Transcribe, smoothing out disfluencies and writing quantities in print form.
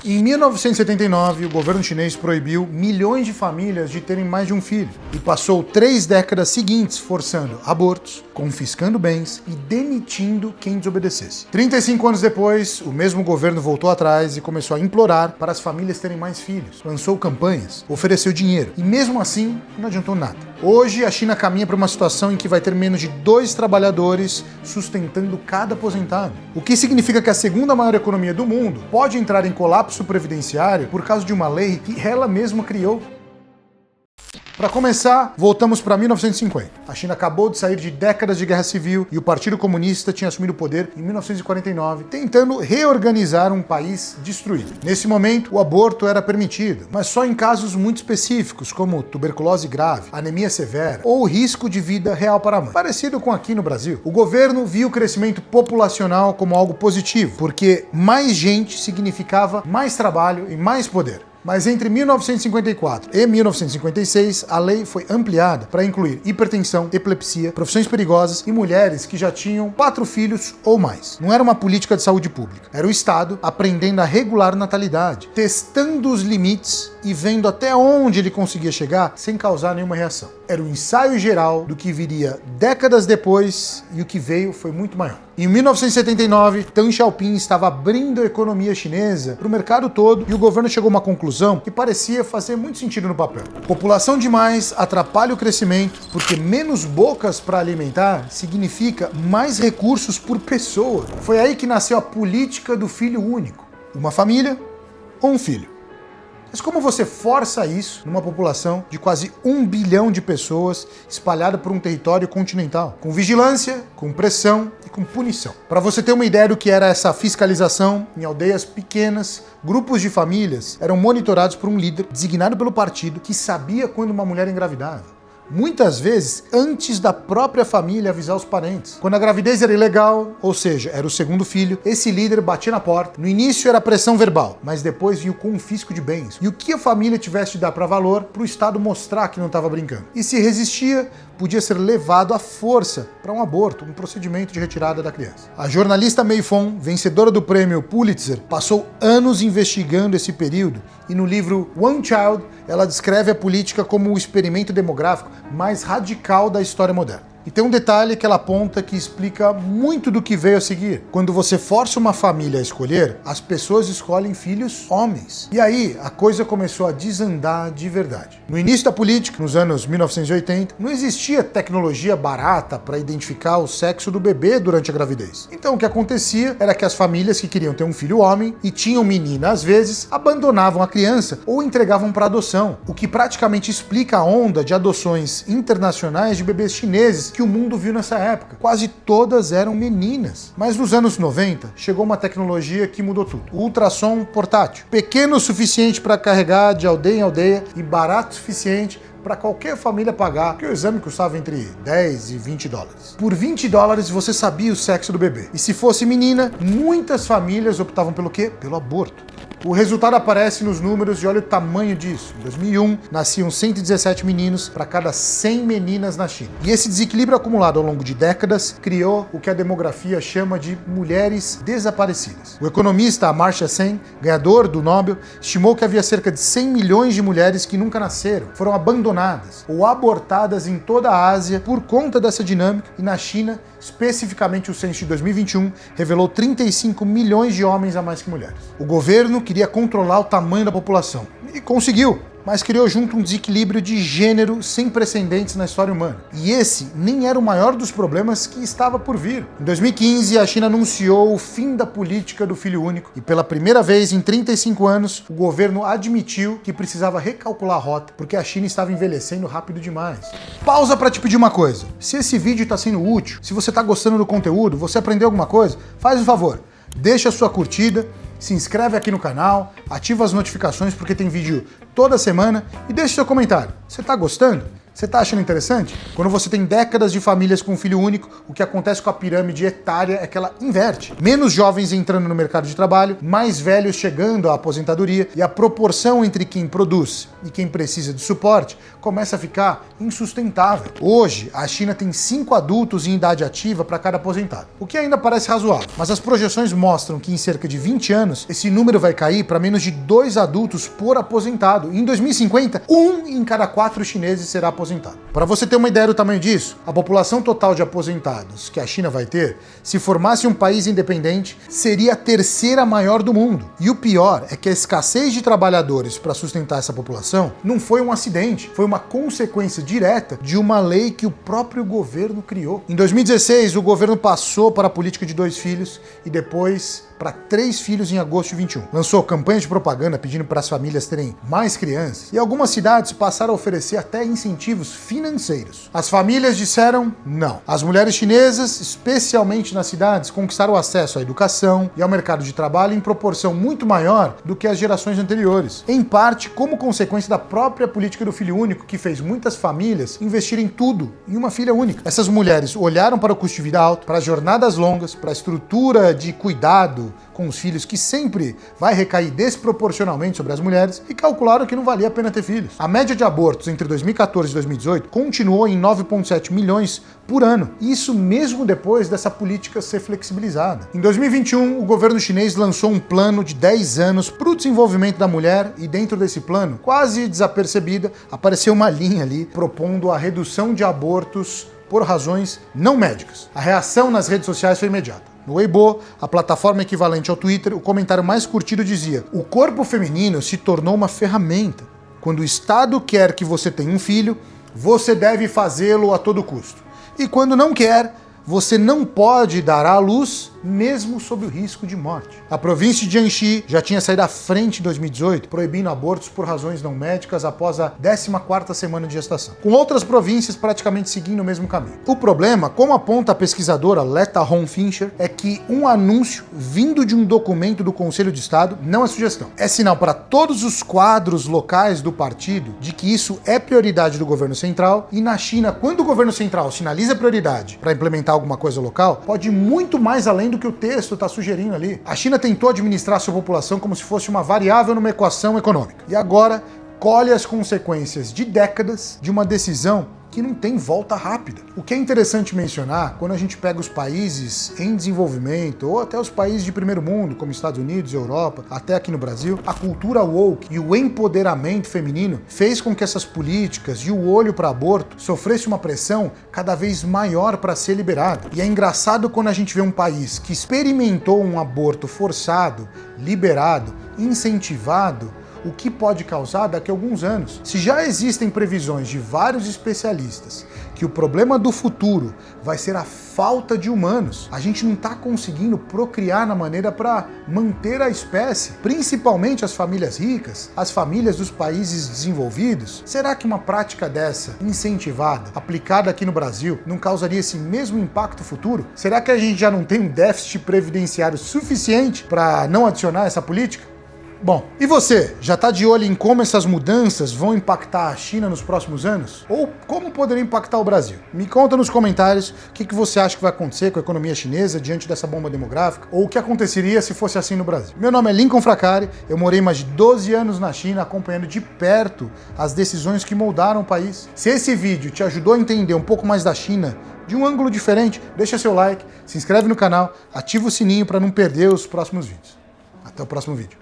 Em 1979, o governo chinês proibiu milhões de famílias de terem mais de um filho e passou 3 décadas seguintes forçando abortos, confiscando bens e demitindo quem desobedecesse. 35 anos depois, o mesmo governo voltou atrás e começou a implorar para as famílias terem mais filhos. Lançou campanhas, ofereceu dinheiro e mesmo assim não adiantou nada. Hoje, a China caminha para uma situação em que vai ter menos de 2 trabalhadores sustentando cada aposentado. O que significa que a segunda maior economia do mundo pode entrar em colapso previdenciário por causa de uma lei que ela mesma criou. Para começar, voltamos para 1950. A China acabou de sair de décadas de guerra civil e o Partido Comunista tinha assumido o poder em 1949, tentando reorganizar um país destruído. Nesse momento, o aborto era permitido, mas só em casos muito específicos, como tuberculose grave, anemia severa ou risco de vida real para a mãe. Parecido com aqui no Brasil. O governo viu o crescimento populacional como algo positivo, porque mais gente significava mais trabalho e mais poder. Mas entre 1954 e 1956, a lei foi ampliada para incluir hipertensão, epilepsia, profissões perigosas e mulheres que já tinham 4 filhos ou mais. Não era uma política de saúde pública. Era o Estado aprendendo a regular natalidade, testando os limites e vendo até onde ele conseguia chegar sem causar nenhuma reação. Era o ensaio geral do que viria décadas depois e o que veio foi muito maior. Em 1979, Deng Xiaoping estava abrindo a economia chinesa para o mercado todo e o governo chegou a uma conclusão que parecia fazer muito sentido no papel. População demais atrapalha o crescimento porque menos bocas para alimentar significa mais recursos por pessoa. Foi aí que nasceu a política do filho único. Uma família ou um filho. Mas como você força isso numa população de quase 1 bilhão de pessoas espalhada por um território continental? Com vigilância, com pressão e com punição. Para você ter uma ideia do que era essa fiscalização, em aldeias pequenas, grupos de famílias eram monitorados por um líder designado pelo partido que sabia quando uma mulher engravidava. Muitas vezes antes da própria família avisar os parentes. Quando a gravidez era ilegal, ou seja, era o segundo filho, esse líder batia na porta. No início era pressão verbal, mas depois vinha o confisco de bens. E o que a família tivesse de dar para valor para o Estado mostrar que não estava brincando. E se resistia, podia ser levado à força para um aborto, um procedimento de retirada da criança. A jornalista Mei Fong, vencedora do prêmio Pulitzer, passou anos investigando esse período e no livro One Child, ela descreve a política como o experimento demográfico mais radical da história moderna. E tem um detalhe que ela aponta que explica muito do que veio a seguir. Quando você força uma família a escolher, as pessoas escolhem filhos homens. E aí, a coisa começou a desandar de verdade. No início da política, nos anos 1980, não existia tecnologia barata para identificar o sexo do bebê durante a gravidez. Então, o que acontecia era que as famílias que queriam ter um filho homem e tinham menina, às vezes, abandonavam a criança ou entregavam para adoção, o que praticamente explica a onda de adoções internacionais de bebês chineses que o mundo viu nessa época. Quase todas eram meninas. Mas nos anos 90, chegou uma tecnologia que mudou tudo. O ultrassom portátil. Pequeno o suficiente para carregar de aldeia em aldeia e barato o suficiente para qualquer família pagar, porque o exame custava entre 10 e 20 dólares. Por 20 dólares você sabia o sexo do bebê. E se fosse menina, muitas famílias optavam pelo quê? Pelo aborto. O resultado aparece nos números e olha o tamanho disso. Em 2001, nasciam 117 meninos para cada 100 meninas na China. E esse desequilíbrio acumulado ao longo de décadas criou o que a demografia chama de mulheres desaparecidas. O economista Amartya Sen, ganhador do Nobel, estimou que havia cerca de 100 milhões de mulheres que nunca nasceram, foram abandonadas ou abortadas em toda a Ásia por conta dessa dinâmica e na China, especificamente o censo de 2021, revelou 35 milhões de homens a mais que mulheres. O governo queria controlar o tamanho da população. E conseguiu, mas criou junto um desequilíbrio de gênero sem precedentes na história humana. E esse nem era o maior dos problemas que estava por vir. Em 2015, a China anunciou o fim da política do filho único e pela primeira vez em 35 anos, o governo admitiu que precisava recalcular a rota porque a China estava envelhecendo rápido demais. Pausa para te pedir uma coisa. Se esse vídeo está sendo útil, se você está gostando do conteúdo, você aprendeu alguma coisa, faz um favor, deixa a sua curtida, se inscreve aqui no canal, ativa as notificações porque tem vídeo toda semana e deixa seu comentário. Você tá gostando? Você tá achando interessante? Quando você tem décadas de famílias com um filho único, o que acontece com a pirâmide etária é que ela inverte. Menos jovens entrando no mercado de trabalho, mais velhos chegando à aposentadoria e a proporção entre quem produz e quem precisa de suporte começa a ficar insustentável. Hoje, a China tem 5 adultos em idade ativa para cada aposentado, o que ainda parece razoável, mas as projeções mostram que em cerca de 20 anos, esse número vai cair para menos de 2 adultos por aposentado. E em 2050, 1 em cada 4 chineses será aposentado. Para você ter uma ideia do tamanho disso, a população total de aposentados que a China vai ter, se formasse um país independente, seria a 3ª maior do mundo. E o pior é que a escassez de trabalhadores para sustentar essa população não foi um acidente, foi uma consequência direta de uma lei que o próprio governo criou. Em 2016, o governo passou para a política de 2 filhos e depois para 3 filhos em agosto de 21. Lançou campanhas de propaganda pedindo para as famílias terem mais crianças e algumas cidades passaram a oferecer até incentivos financeiros. As famílias disseram não. As mulheres chinesas, especialmente nas cidades, conquistaram acesso à educação e ao mercado de trabalho em proporção muito maior do que as gerações anteriores. Em parte, como consequência da própria política do filho único, que fez muitas famílias investirem tudo em uma filha única. Essas mulheres olharam para o custo de vida alto, para as jornadas longas, para a estrutura de cuidado com os filhos, que sempre vai recair desproporcionalmente sobre as mulheres, e calcularam que não valia a pena ter filhos. A média de abortos entre 2014 e 2018 continuou em 9,7 milhões por ano, isso mesmo depois dessa política ser flexibilizada. Em 2021, o governo chinês lançou um plano de 10 anos para o desenvolvimento da mulher, e dentro desse plano, quase desapercebida, apareceu uma linha ali propondo a redução de abortos por razões não médicas. A reação nas redes sociais foi imediata. No Weibo, a plataforma equivalente ao Twitter, o comentário mais curtido dizia: o corpo feminino se tornou uma ferramenta. Quando o Estado quer que você tenha um filho, você deve fazê-lo a todo custo. E quando não quer, você não pode dar à luz, mesmo sob o risco de morte. A província de Jiangxi já tinha saído à frente em 2018, proibindo abortos por razões não médicas após a 14ª semana de gestação, com outras províncias praticamente seguindo o mesmo caminho. O problema, como aponta a pesquisadora Leta Hong Fincher, é que um anúncio vindo de um documento do Conselho de Estado não é sugestão. É sinal para todos os quadros locais do partido de que isso é prioridade do governo central, e na China, quando o governo central sinaliza prioridade para implementar alguma coisa local, pode ir muito mais além do que o texto está sugerindo ali. A China tentou administrar sua população como se fosse uma variável numa equação econômica. E agora colhe as consequências de décadas de uma decisão que não tem volta rápida. O que é interessante mencionar, quando a gente pega os países em desenvolvimento, ou até os países de primeiro mundo, como Estados Unidos, Europa, até aqui no Brasil, a cultura woke e o empoderamento feminino fez com que essas políticas e o olho para aborto sofresse uma pressão cada vez maior para ser liberado. E é engraçado quando a gente vê um país que experimentou um aborto forçado, liberado, incentivado, o que pode causar daqui a alguns anos. Se já existem previsões de vários especialistas que o problema do futuro vai ser a falta de humanos, a gente não está conseguindo procriar na maneira para manter a espécie, principalmente as famílias ricas, as famílias dos países desenvolvidos. Será que uma prática dessa, incentivada, aplicada aqui no Brasil, não causaria esse mesmo impacto futuro? Será que a gente já não tem um déficit previdenciário suficiente para não adicionar essa política? Bom, e você? Já está de olho em como essas mudanças vão impactar a China nos próximos anos? Ou como poderia impactar o Brasil? Me conta nos comentários o que você acha que vai acontecer com a economia chinesa diante dessa bomba demográfica, ou o que aconteceria se fosse assim no Brasil. Meu nome é Lincoln Fracari, eu morei mais de 12 anos na China acompanhando de perto as decisões que moldaram o país. Se esse vídeo te ajudou a entender um pouco mais da China de um ângulo diferente, deixa seu like, se inscreve no canal, ativa o sininho para não perder os próximos vídeos. Até o próximo vídeo.